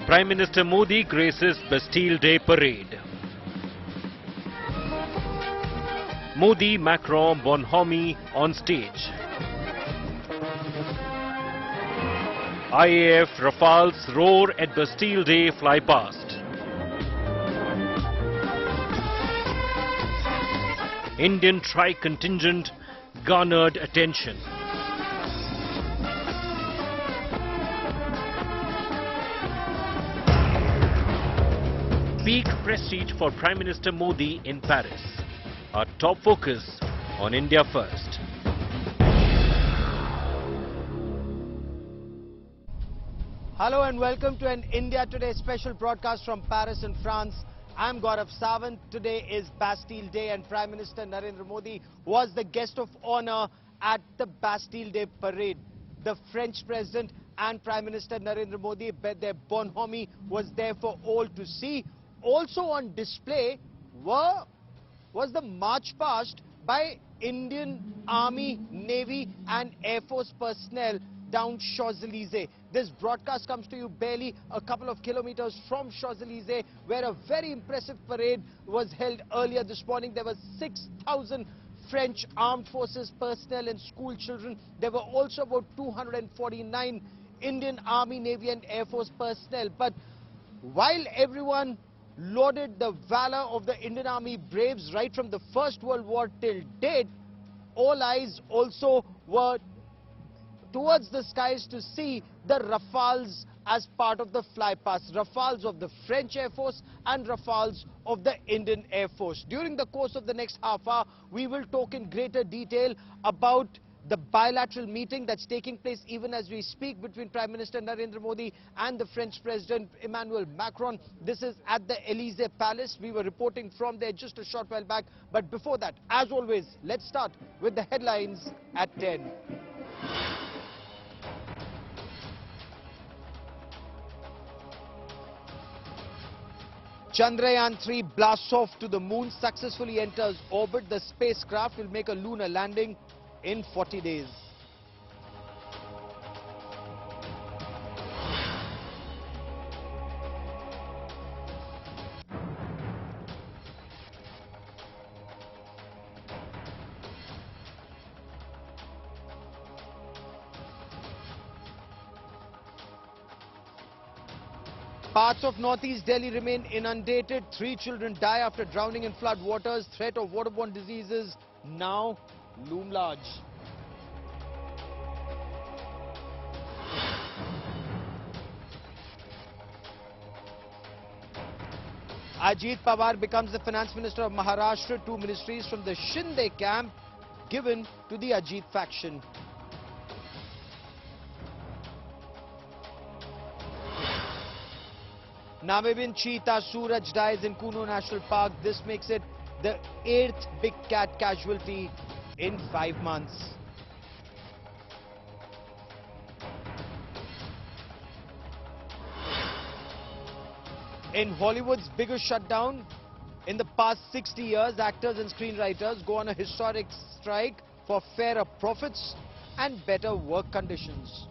Prime Minister Modi graces Bastille Day parade. Modi, Macron, bonhomie on stage. IAF Rafales roar at Bastille Day flypast. Indian tri-contingent garnered attention. Peak prestige for Prime Minister Modi in Paris. Our top focus on India first. Hello and welcome to an India Today special broadcast from Paris in France. I'm Gaurav Sawant. Today is Bastille Day and Prime Minister Narendra Modi was the guest of honor at the Bastille Day parade. The French President and Prime Minister Narendra Modi, their bonhomie, was there for all to see. Also on display was the march past by Indian Army, Navy and Air Force personnel down Champs-Élysées. This broadcast comes to you barely a couple of kilometers from Champs-Élysées, where a very impressive parade was held earlier this morning. There were 6,000 French armed forces personnel and school children. There were also about 249 Indian Army, Navy and Air Force personnel. But while everyone lauded the valor of the Indian Army braves right from the First World War till date, all eyes also were towards the skies to see the Rafales as part of the flypast. Rafales of the French Air Force and Rafales of the Indian Air Force. During the course of the next half hour, we will talk in greater detail about the bilateral meeting that's taking place even as we speak between Prime Minister Narendra Modi and the French President Emmanuel Macron. This is at the Élysée Palace. We were reporting from there just a short while back. But before that, as always, let's start with the headlines at 10. Chandrayaan-3 blasts off to the moon, successfully enters orbit. The spacecraft will make a lunar landing in 40 days. Parts of northeast Delhi remain inundated. 3 children die after drowning in flood waters. Threat of waterborne diseases now loom large. Ajit Pawar becomes the finance minister of Maharashtra. 2 ministries from the Shinde camp given to the Ajit faction. Namibian cheetah Suraj dies in Kuno National Park. This makes it the 8th big cat casualty in 5 months. In Hollywood's biggest shutdown in the past 60 years, actors and screenwriters go on a historic strike for fairer profits and better work conditions.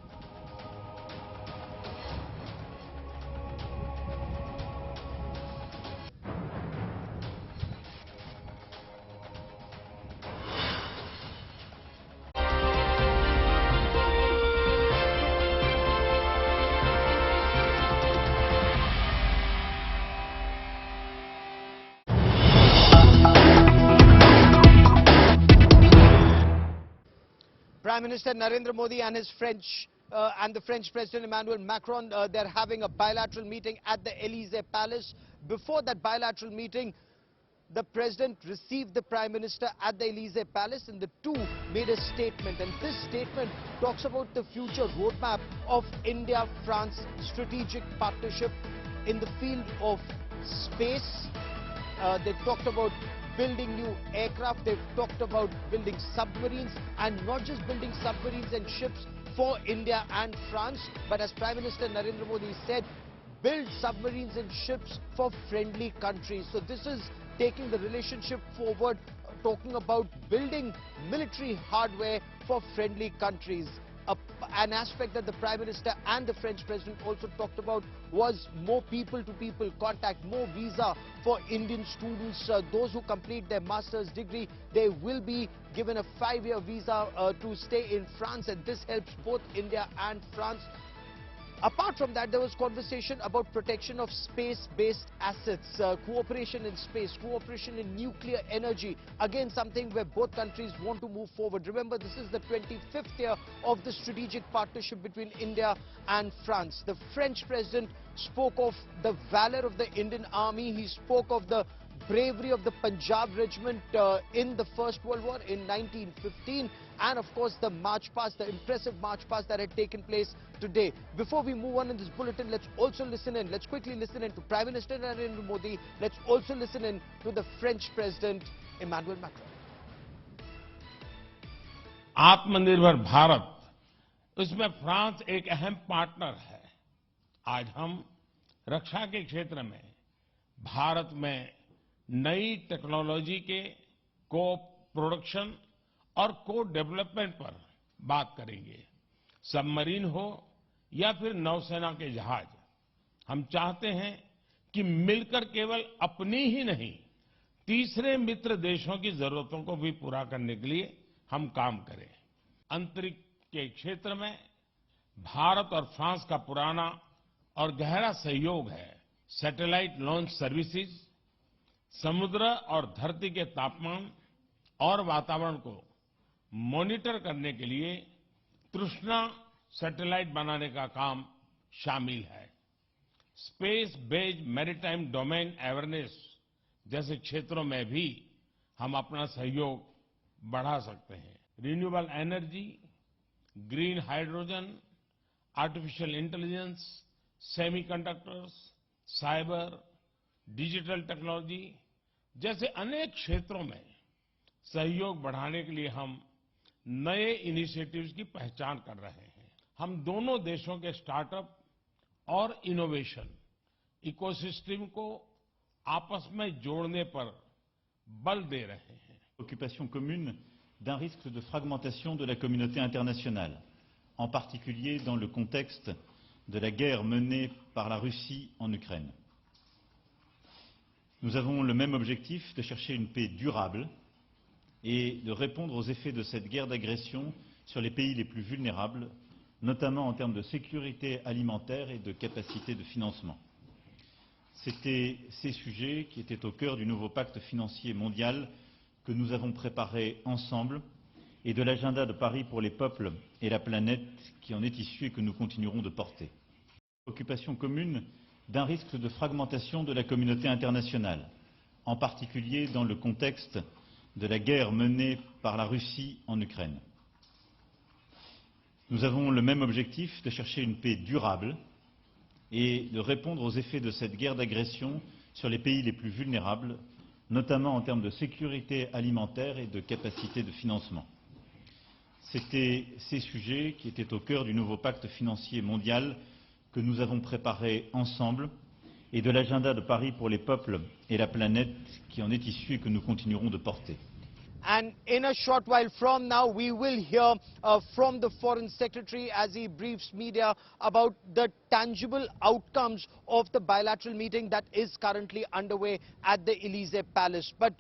Prime Minister Narendra Modi and his the French President Emmanuel Macron, they're having a bilateral meeting at the Élysée Palace. Before that bilateral meeting, the President received the Prime Minister at the Élysée Palace and the two made a statement. And this statement talks about the future roadmap of India-France strategic partnership in the field of space. They talked about building new aircraft, they've talked about building submarines, and not just building submarines and ships for India and France, but as Prime Minister Narendra Modi said, build submarines and ships for friendly countries. So this is taking the relationship forward, talking about building military hardware for friendly countries. A an aspect that the Prime Minister and the French President also talked about was more people-to-people contact, more visa for Indian students. Those who complete their master's degree, they will be given a 5-year visa to stay in France, and this helps both India and France. Apart from that, there was conversation about protection of space-based assets, cooperation in space, cooperation in nuclear energy. Again, something where both countries want to move forward. Remember, this is the 25th year of the strategic partnership between India and France. The French president spoke of the valor of the Indian army. He spoke of the bravery of the Punjab regiment in the First World War in 1915, and of course the march past, the impressive march past that had taken place today. Before we move on in this bulletin, let's also listen in, let's quickly listen in to Prime Minister Narendra Modi. Let's also listen in to the French President Emmanuel Macron. आत्मनिर्भर भारत, उसमें France एक अहम partner है। आज हम रक्षा के क्षेत्र में भारत में नई टेक्नोलॉजी के को प्रोडक्शन और को डेवलपमेंट पर बात करेंगे। सबमरीन हो या फिर नौसेना के जहाज, हम चाहते हैं कि मिलकर केवल अपनी ही नहीं, तीसरे मित्र देशों की जरूरतों को भी पूरा करने के लिए हम काम करें। अंतरिक्ष के क्षेत्र में भारत और फ्रांस का पुराना और गहरा सहयोग है। सैटेलाइट लॉन्च सर्विसेज, समुद्र और धरती के तापमान और वातावरण को मॉनिटर करने के लिए तृष्णा सैटेलाइट बनाने का काम शामिल है। Space based maritime domain awareness जैसे क्षेत्रों में भी हम अपना सहयोग बढ़ा सकते हैं। Renewable energy, green hydrogen, artificial intelligence, semiconductors, cyber, digital technology जैसे अनेक क्षेत्रों में सहयोग बढ़ाने के लिए हम नए इनिशिएटिव्स की पहचान कर रहे हैं। हम दोनों देशों के स्टार्टअप और इनोवेशन इकोसिस्टम को आपस में जोड़ने पर बल दे रहे हैं। Occupation commune d'un risque de fragmentation de la communauté internationale, en particulier dans le contexte de la guerre menée par la Russie en Ukraine. Nous avons le même objectif de chercher une paix durable et de répondre aux effets de cette guerre d'agression sur les pays les plus vulnérables, notamment en termes de sécurité alimentaire et de capacité de financement. C'étaient ces sujets qui étaient au cœur du nouveau pacte financier mondial que nous avons préparé ensemble et de l'agenda de Paris pour les peuples et la planète qui en est issu et que nous continuerons de porter. Occupation commune d'un risque de fragmentation de la communauté internationale, en particulier dans le contexte de la guerre menée par la Russie en Ukraine. Nous avons le même objectif de chercher une paix durable et de répondre aux effets de cette guerre d'agression sur les pays les plus vulnérables, notamment en termes de sécurité alimentaire et de capacité de financement. C'étaient ces sujets qui étaient au cœur du nouveau pacte financier mondial que nous avons préparé ensemble et de l'agenda de Paris pour les peuples et la planète qui en est issu et que nous continuerons de porter. And in a short while from now, we will hear from the Foreign Secretary as he briefs media about the tangible outcomes of the bilateral meeting that is currently underway at the Élysée Palace. But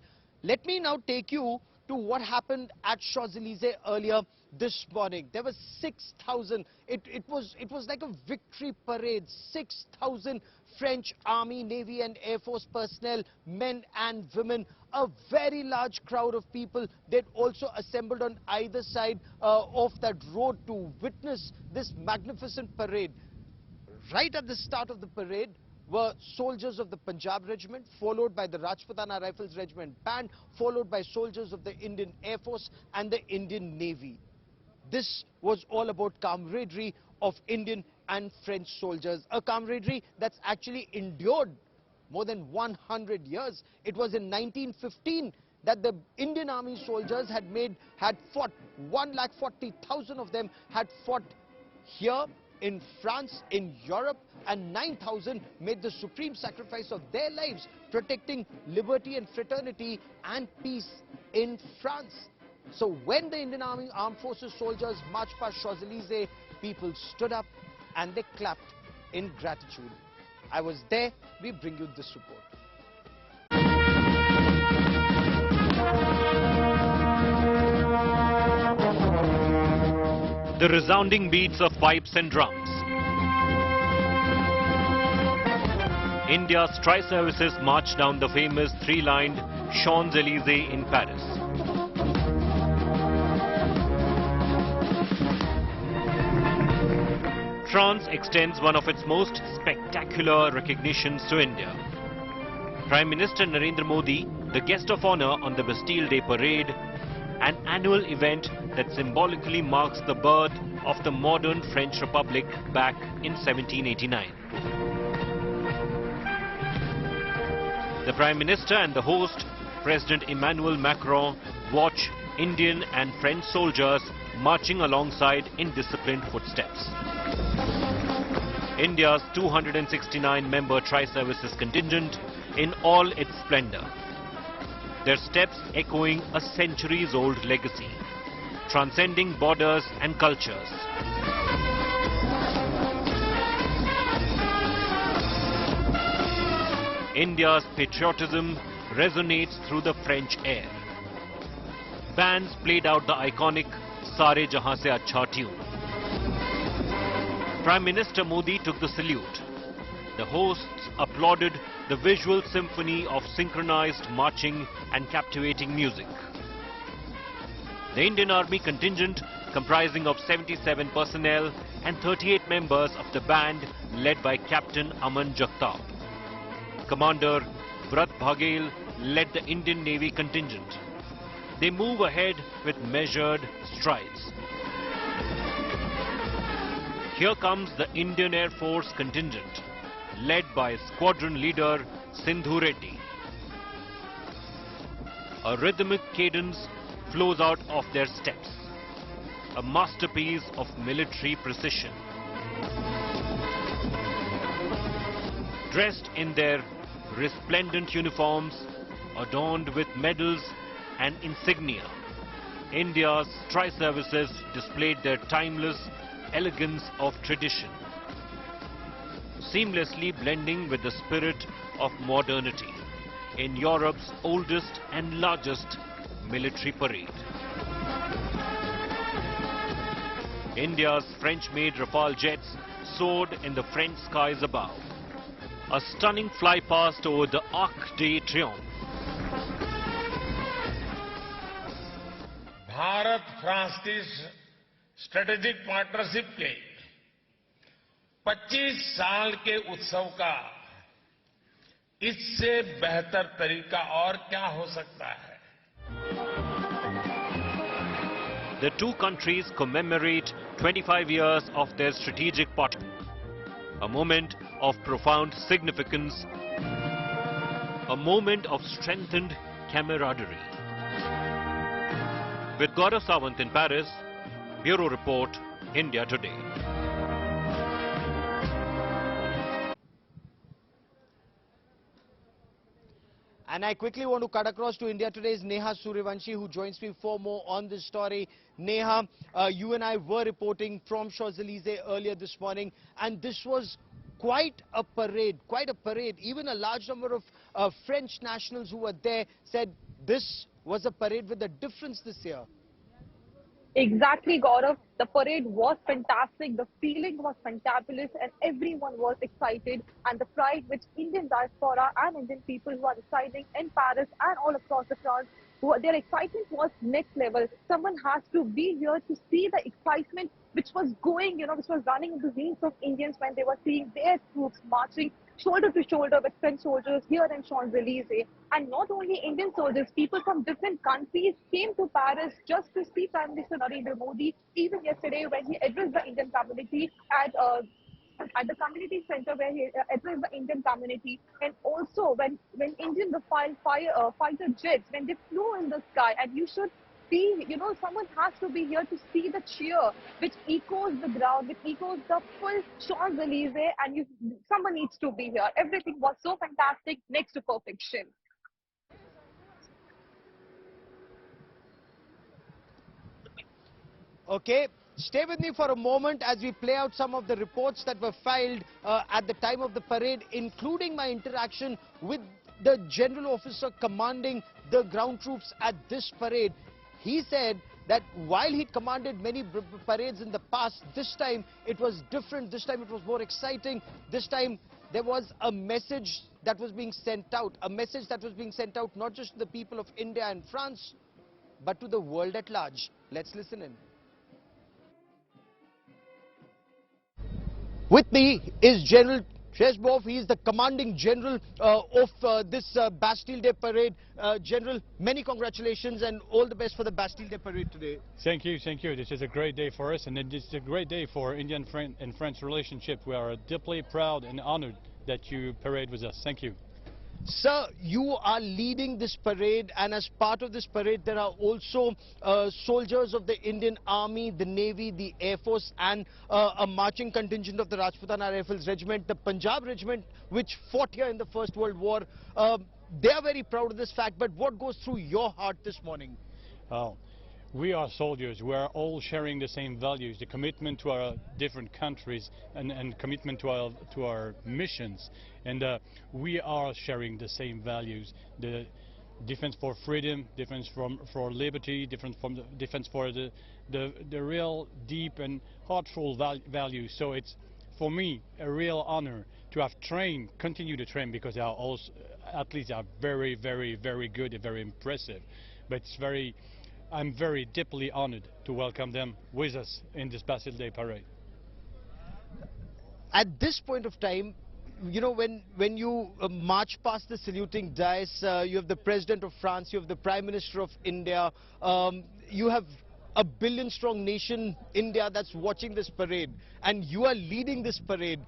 let me now take you to what happened at Champs-Élysées earlier this morning. There were 6,000, it was like a victory parade, 6,000 French Army, Navy and Air Force personnel, men and women, a very large crowd of people. They'd also assembled on either side of that road to witness this magnificent parade. Right at the start of the parade were soldiers of the Punjab regiment, followed by the Rajputana Rifles regiment band, followed by soldiers of the Indian Air Force and the Indian Navy. This was all about camaraderie of Indian and French soldiers, a camaraderie that's actually endured more than 100 years. It was in 1915 that the Indian Army soldiers had fought, 140,000 of them had fought here in France, in Europe, and 9,000 made the supreme sacrifice of their lives protecting liberty and fraternity and peace in France. So when the Indian Armed Forces soldiers marched past Champs-Élysées, people stood up and they clapped in gratitude. I was there. We bring you this report. The resounding beats of pipes and drums. India's tri-services marched down the famous three-lined Champs-Élysées in Paris. France extends one of its most spectacular recognitions to India. Prime Minister Narendra Modi, the guest of honor on the Bastille Day parade, an annual event that symbolically marks the birth of the modern French Republic back in 1789. The Prime Minister and the host, President Emmanuel Macron, watch Indian and French soldiers marching alongside in disciplined footsteps. India's 269-member tri-services contingent in all its splendor. Their steps echoing a centuries-old legacy, transcending borders and cultures. India's patriotism resonates through the French air. Bands played out the iconic Sare Jahan Se Achha tune. Prime Minister Modi took the salute. The hosts applauded the visual symphony of synchronized marching and captivating music. The Indian Army contingent, comprising of 77 personnel and 38 members of the band led by Captain Aman Jagtap. Commander Bharat Baghel led the Indian Navy contingent. They move ahead with measured strides. Here comes the Indian Air Force contingent, led by squadron leader Sindhu Reddy. A rhythmic cadence flows out of their steps, a masterpiece of military precision. Dressed in their resplendent uniforms, adorned with medals and insignia, India's tri-services displayed their timeless elegance of tradition, seamlessly blending with the spirit of modernity in Europe's oldest and largest military parade. India's French-made Rafale jets soared in the French skies above, a stunning flypast over the Arc de Triomphe. Bharat France की strategic partnership के 25 साल के उत्सव का इससे बेहतर तरीका और क्या हो सकता है? The two countries commemorate 25 years of their strategic partnership, a moment of profound significance, a moment of strengthened camaraderie. With Gaurav Sawant in Paris, Bureau Report, India Today. And I quickly want to cut across to India Today's Neha Suryavanshi, who joins me for more on this story. Neha, you and I were reporting from Champs-Élysées earlier this morning, and this was quite a parade, Even a large number of French nationals who were there said this was a parade with a difference this year. Exactly, Gaurav. The parade was fantastic. The feeling was fantabulous, and everyone was excited. And the pride which Indian diaspora and Indian people who are residing in Paris and all across the France, their excitement was next level. Someone has to be here to see the excitement which was going, which was running in the veins of Indians when they were seeing their troops marching shoulder to shoulder with French soldiers here in Champs-Élysées. And not only Indian soldiers, people from different countries came to Paris just to see Prime Minister Narendra Modi. Even yesterday when he addressed the Indian community at the community center where he addressed the Indian community, and also when Indian Rafale fighter jets, when they flew in the sky, and you should see, someone has to be here to see the cheer which echoes the ground, which echoes the full Champs-Élysées, and someone needs to be here. Everything was so fantastic, next to perfection. Okay, stay with me for a moment as we play out some of the reports that were filed at the time of the parade, including my interaction with the general officer commanding the ground troops at this parade. He said that while he commanded many parades in the past, this time it was different, this time it was more exciting, this time there was a message that was being sent out, not just to the people of India and France, but to the world at large. Let's listen in. With me is General Chesbov. He is the commanding general of this Bastille Day parade. General, many congratulations and all the best for the Bastille Day parade today. Thank you, thank you. This is a great day for us, and it's a great day for Indian and French relationship. We are deeply proud and honored that you parade with us. Thank you. Sir, you are leading this parade, and as part of this parade there are also soldiers of the Indian Army, the Navy, the Air Force, and a marching contingent of the Rajputana Rifles Regiment, the Punjab Regiment, which fought here in the First World War. They are very proud of this fact, but what goes through your heart this morning? We are soldiers. We are all sharing the same values, the commitment to our different countries and commitment to our missions. And we are sharing the same values, the defense for freedom, defense for liberty, defense for the real deep and heartful values. So it's, for me, a real honor to have continue to train, because they are also, at least, are very, very, very good and very impressive. But I'm very deeply honored to welcome them with us in this Bastille Day parade. At this point of time, you know, when you march past the saluting dais, you have the President of France, you have the Prime Minister of India, you have a billion-strong nation, India, that's watching this parade, and you are leading this parade.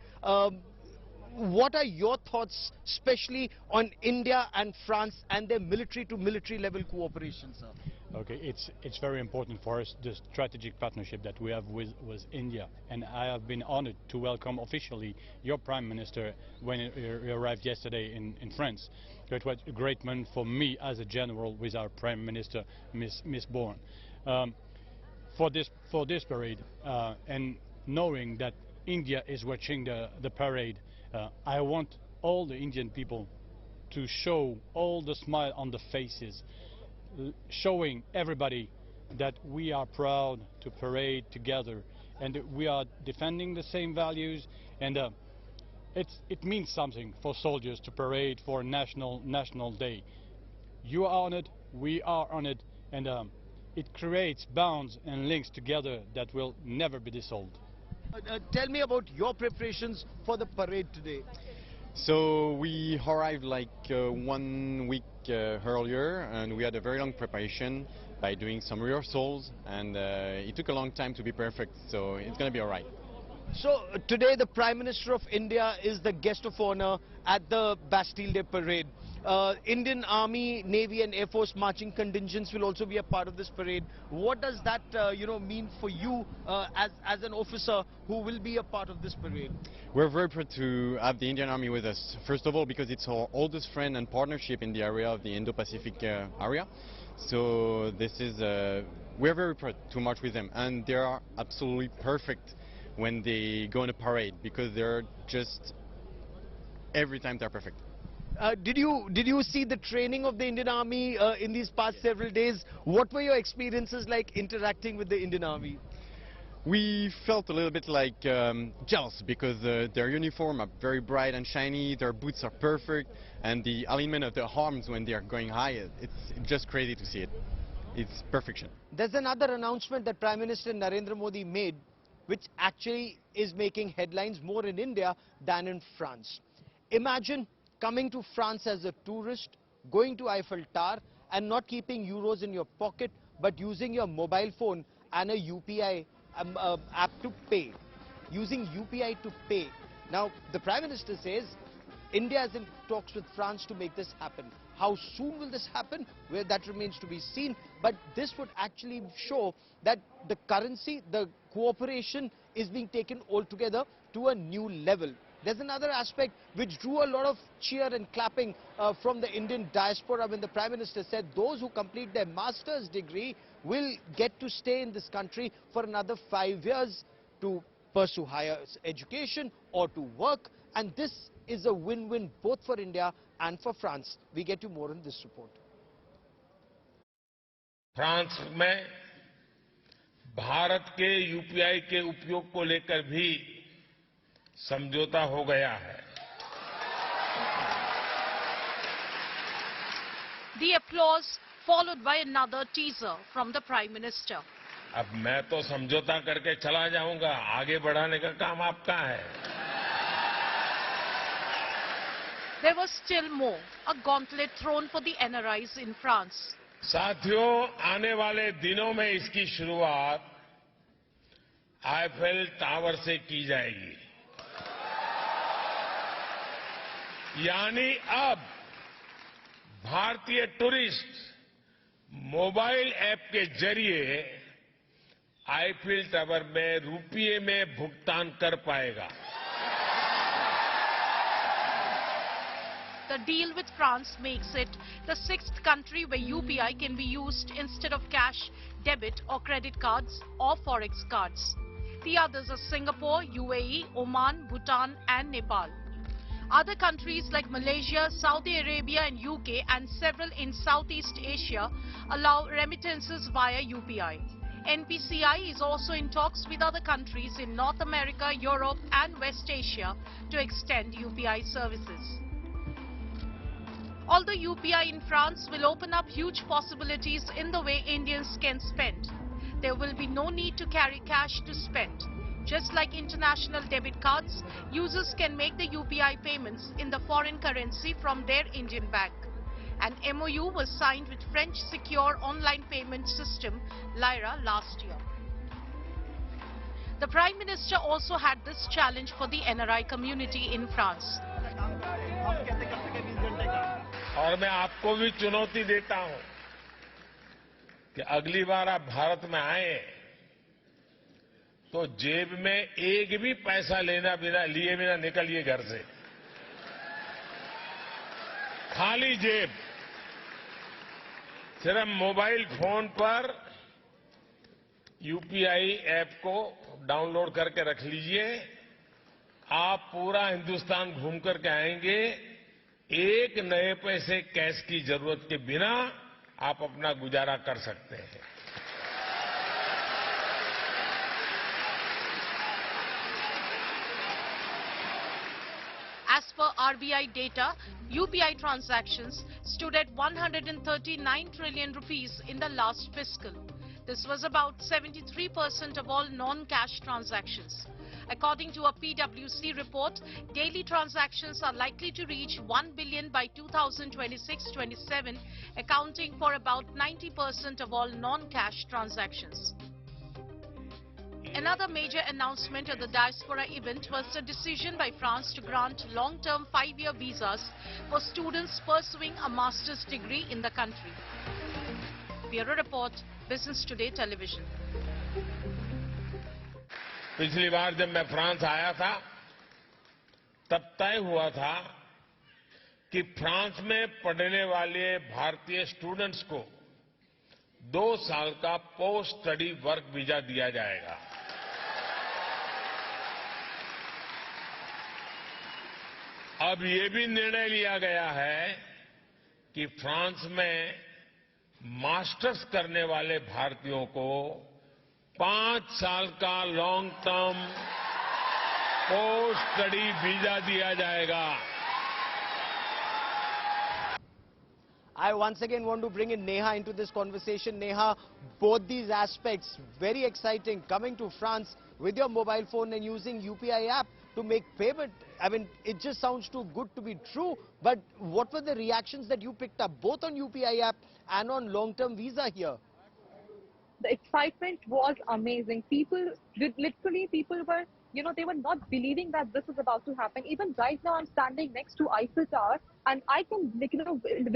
What are your thoughts, especially on India and France and their military-to-military level cooperation, sir? Okay, it's very important for us, the strategic partnership that we have with India, and I have been honored to welcome officially your Prime Minister when he arrived yesterday in France. So it was a great moment for me as a general with our Prime Minister, Miss Bourne. For this parade, and knowing that India is watching the parade, I want all the Indian people to show all the smile on the faces, showing everybody that we are proud to parade together and that we are defending the same values, and it means something for soldiers to parade for National Day. You are on it, we are on it, and it creates bonds and links together that will never be dissolved. Tell me about your preparations for the parade today. So we arrived like 1 week earlier, and we had a very long preparation by doing some rehearsals, and it took a long time to be perfect, so it's going to be all right. So today the Prime Minister of India is the guest of honor at the Bastille Day parade. Indian Army, Navy and Air Force marching contingents will also be a part of this parade. What does that mean for you as an officer who will be a part of this parade? We're very proud to have the Indian Army with us. First of all, because it's our oldest friend and partnership in the area of the Indo-Pacific area. So this is, we're very proud to march with them, and they are absolutely perfect when they go on a parade, because they're just, every time they're perfect. Did you see the training of the Indian Army in these past several days? What were your experiences like interacting with the Indian Army? We felt a little bit like jealous, because their uniform are very bright and shiny, their boots are perfect, and the alignment of the arms when they are going high, it's just crazy to see it. It's perfection. There's another announcement that Prime Minister Narendra Modi made, which actually is making headlines more in India than in France. Imagine coming to France as a tourist, going to Eiffel Tower and not keeping euros in your pocket, but using your mobile phone and a UPI app to pay. Using UPI to pay. Now, the Prime Minister says India is in talks with France to make this happen. How soon will this happen? Well, that remains to be seen. But this would actually show that the currency, the cooperation is being taken altogether to a new level. There's another aspect which drew a lot of cheer and clapping from the Indian diaspora when the Prime Minister said those who complete their master's degree will get to stay in this country for another 5 years to pursue higher education or to work. And this is a win-win both for India and for France. We get you more in this report. France में भारत के UPI के उपयोग को लेकर भी समझौता हो गया है. The applause followed by another teaser from the Prime Minister. अब मैं तो समझौता करके चला जाऊंगा, आगे बढ़ाने का काम आपका है. There was still more, a gauntlet thrown for the NRIs in France. साथियों, आने वाले दिनों में इसकी शुरुआत आईफेल टावर से की जाएगी. यानी अब भारतीय टूरिस्ट मोबाइल ऐप के जरिए आईफेल टावर में रुपये में भुगतान कर पाएगा. The deal with France makes it the 6th country where UPI can be used instead of cash, debit or credit cards or forex cards. The others are Singapore, UAE, Oman, Bhutan and Nepal. Other countries like Malaysia, Saudi Arabia and UK and several in Southeast Asia allow remittances via UPI. NPCI is also in talks with other countries in North America, Europe and West Asia to extend UPI services. Although UPI in France will open up huge possibilities in the way Indians can spend, there will be no need to carry cash to spend. Just like international debit cards, users can make the UPI payments in the foreign currency from their Indian bank. An MOU was signed with French secure online payment system Lyra last year. The Prime Minister also had this challenge for the NRI community in France. और मैं आपको भी चुनौती देता हूं कि अगली बार आप भारत में आए तो जेब में एक भी पैसा लिए बिना निकलिए घर से. खाली जेब. सिर्फ मोबाइल फोन पर यूपीआई ऐप को डाउनलोड करके रख लीजिए. आप पूरा हिंदुस्तान घूम करके आएंगे. एक नए पैसे कैश की जरूरत के बिना आप अपना गुजारा कर सकते हैं. As per RBI data, UPI transactions stood at 139 trillion rupees in the last fiscal. This was about 73% of all non-cash transactions. According to a PwC report, daily transactions are likely to reach 1 billion by 2026-27, accounting for about 90% of all non-cash transactions. Another major announcement at the diaspora event was the decision by France to grant long-term 5-year visas for students pursuing a master's degree in the country. Bureau Report, Business Today Television. पिछली बार जब मैं France आया था तब तय हुआ था कि फ्रांस में पढ़ने वाले भारतीय स्टूडेंट्स को 2 साल का पोस्ट स्टडी वर्क वीजा दिया जाएगा. अब ये भी निर्णय लिया गया है कि फ्रांस में मास्टर्स करने वाले भारतीयों को 5 साल का long term post study visa दिया जाएगा. I once again want to bring in Neha into this conversation. Neha, both these aspects, very exciting. Coming to France with your mobile phone and using UPI app to make payment. I mean, it just sounds too good to be true. But what were the reactions that you picked up, both on UPI app and on long-term visa here? The excitement was amazing. People were, they were not believing that this is about to happen. Even right now, I'm standing next to Eiffel Tower, and I can, like,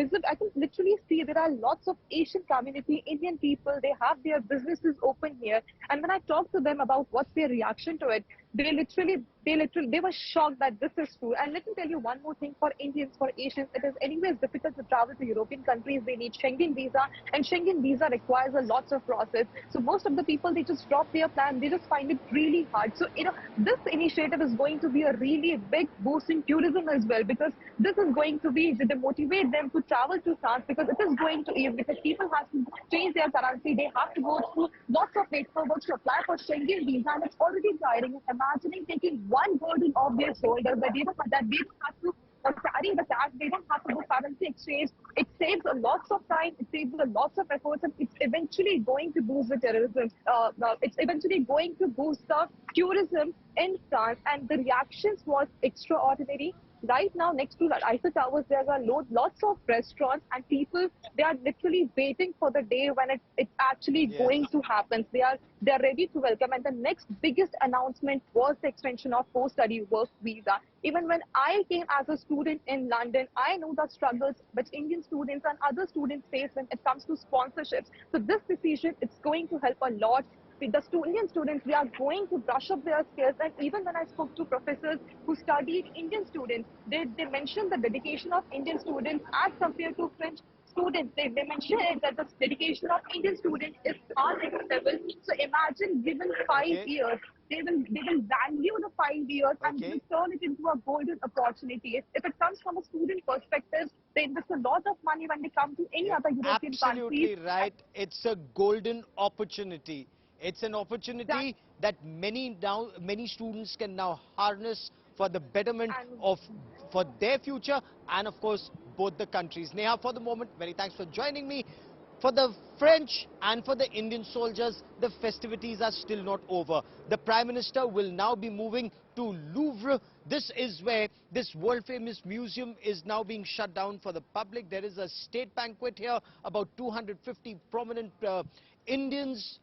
visit. I can literally see there are lots of Asian community, Indian people. They have their businesses open here, and when I talk to them about what's their reaction to it, they were shocked that this is true. And let me tell you one more thing: for Indians, for Asians, it is anyways difficult to travel to European countries. They need Schengen visa, and Schengen visa requires a lots of process. So most of the people, they just drop their plan. They just find it really hard. So this initiative is going to be a really big boost in tourism as well, because this is going to be to motivate them to travel to France, because it is going to, because people have to change their currency. They have to go through lots of paperwork to apply for Schengen visa, and it's already tiring. Imagining taking one burden off their shoulders, that they don't have to carry the cash, they don't have to do currency exchange. It saves a lots of time, it saves a lots of efforts, and it's eventually going to boost the terrorism. It's eventually going to boost the tourism in France, and the reactions was extraordinary. Right now, next to the Eiffel Towers, there are lots of restaurants, and people, they are literally waiting for the day when it's actually going to happen. They are ready to welcome. And the next biggest announcement was the extension of post-study work visa. Even when I came as a student in London, I know the struggles which Indian students and other students face when it comes to sponsorships. So this decision, it's going to help a lot. The Indian students, they are going to brush up their skills. And even when I spoke to professors who studied Indian students, they mentioned the dedication of Indian students as compared to French students. They mentioned that the dedication of Indian students is on next level. So imagine, given 5 years, they will value the 5 years and they will turn it into a golden opportunity. If it comes from a student perspective, they invest a lot of money when they come to any other European country. Absolutely right. It's a golden opportunity. It's an opportunity that many students can now harness for the betterment for their future and, of course, both the countries. Neha, for the moment, many thanks for joining me. For the French and for the Indian soldiers, the festivities are still not over. The Prime Minister will now be moving to Louvre. This is where this world-famous museum is now being shut down for the public. There is a state banquet here. About 250 prominent Indians,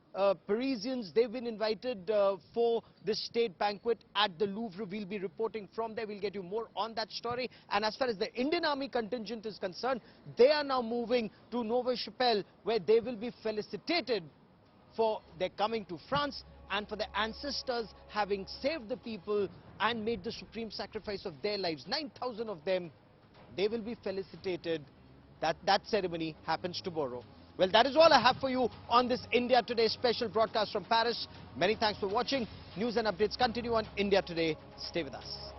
Parisians, they've been invited for this state banquet at the Louvre. We'll be reporting from there. We'll get you more on that story. And as far as the Indian Army contingent is concerned, they are now moving to Neuve Chapelle, where they will be felicitated for their coming to France and for their ancestors having saved the people and made the supreme sacrifice of their lives. 9,000 of them, they will be felicitated. That ceremony happens tomorrow. Well, that is all I have for you on this India Today special broadcast from Paris. Many thanks for watching. News and updates continue on India Today. Stay with us.